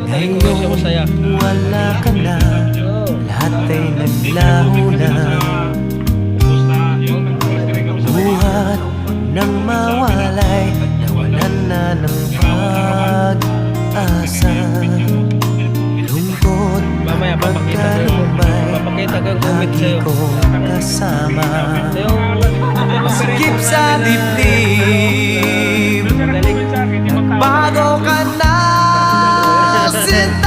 Ngayon masaya. wala ka na, lahat ay naglaho na. Buhat ng mawalay, nawalan na ng pag-asa. Lungkot Mamaya pagkalumbay, lagi kong kasama. Masikip sa dibdib, bago ka na sinta.